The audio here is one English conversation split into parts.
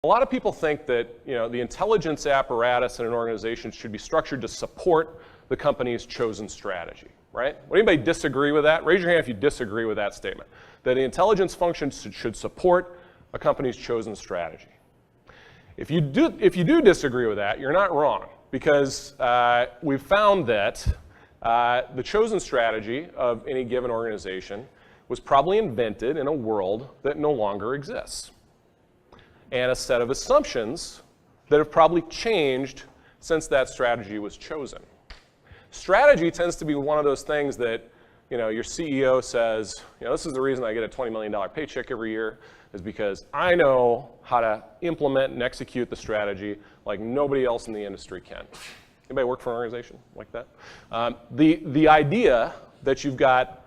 A lot of people think that the intelligence apparatus in an organization should be structured to support the company's chosen strategy, right? Would anybody disagree with that? Raise your hand if you disagree with that statement, that the intelligence function should support a company's chosen strategy. If you do disagree with that, you're not wrong, because we've found that the chosen strategy of any given organization was probably invented in a world that no longer exists, and a set of assumptions that have probably changed since that strategy was chosen. Strategy tends to be one of those things that your CEO says, this is the reason I get a $20 million paycheck every year, is because I know how to implement and execute the strategy like nobody else in the industry can. Anybody work for an organization like that? The idea that you've got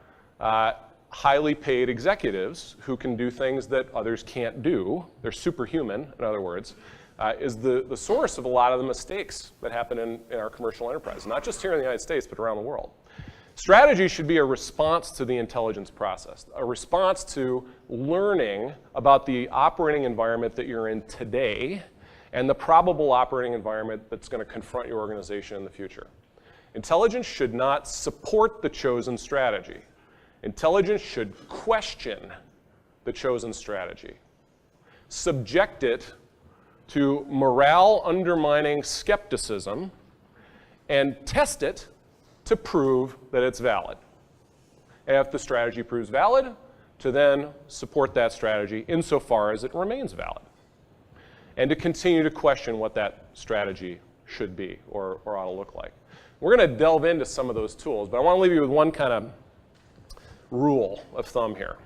highly paid executives who can do things that others can't do, they're superhuman, in other words, is the source of a lot of the mistakes that happen in our commercial enterprise, not just here in the United States, but around the world. Strategy should be a response to the intelligence process, a response to learning about the operating environment that you're in today and the probable operating environment that's going to confront your organization in the future. Intelligence should not support the chosen strategy. Intelligence should question the chosen strategy, subject it to morale-undermining skepticism, and test it to prove that it's valid. And if the strategy proves valid, to then support that strategy insofar as it remains valid, and to continue to question what that strategy should be or ought to look like. We're going to delve into some of those tools, but I want to leave you with one kind of rule of thumb here.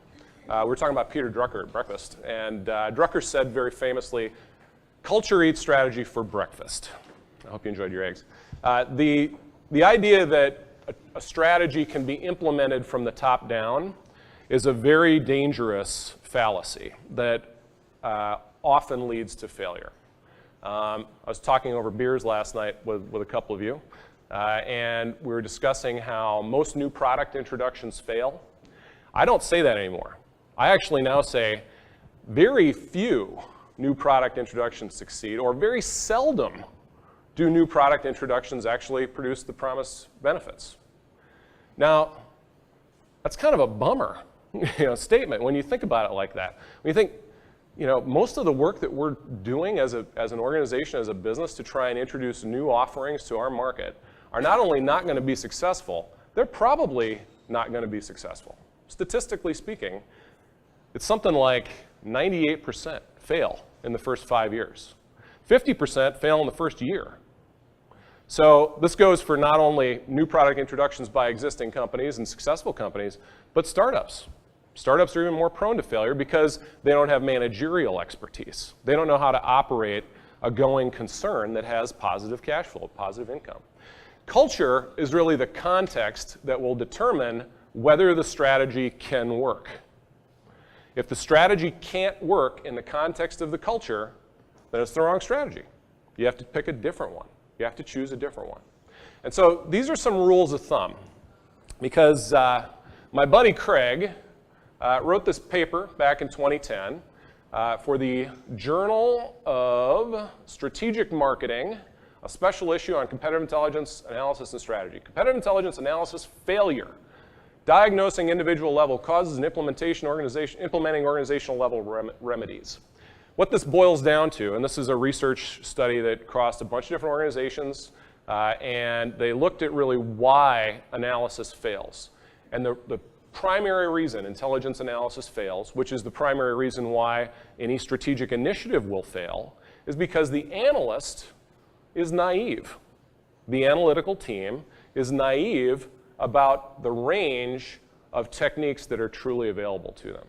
We were talking about Peter Drucker at breakfast, and Drucker said very famously, "Culture eats strategy for breakfast." I hope you enjoyed your eggs. The idea that a strategy can be implemented from the top down is a very dangerous fallacy that often leads to failure. I was talking over beers last night with a couple of you, and we were discussing how most new product introductions fail. I don't say that anymore. I actually now say very few new product introductions succeed, or very seldom do new product introductions actually produce the promised benefits. Now, that's kind of a bummer statement when you think about it like that. When you think, most of the work that we're doing as an organization, as a business, to try and introduce new offerings to our market are not only not going to be successful, they're probably not going to be successful. Statistically speaking, it's something like 98% fail in the first 5 years. 50% fail in the first year. So this goes for not only new product introductions by existing companies and successful companies, but startups. Startups are even more prone to failure because they don't have managerial expertise. They don't know how to operate a going concern that has positive cash flow, positive income. Culture is really the context that will determine whether the strategy can work. If the strategy can't work in the context of the culture, then it's the wrong strategy. You have to pick a different one. You have to choose a different one. And so these are some rules of thumb, because my buddy Craig wrote this paper back in 2010 for the Journal of Strategic Marketing, a special issue on competitive intelligence analysis and strategy. Competitive intelligence analysis failure. Diagnosing individual level causes and implementing organizational level remedies. What this boils down to, and this is a research study that crossed a bunch of different organizations, and they looked at really why analysis fails. And the primary reason intelligence analysis fails, which is the primary reason why any strategic initiative will fail, is because the analyst is naive. The analytical team is naive about the range of techniques that are truly available to them.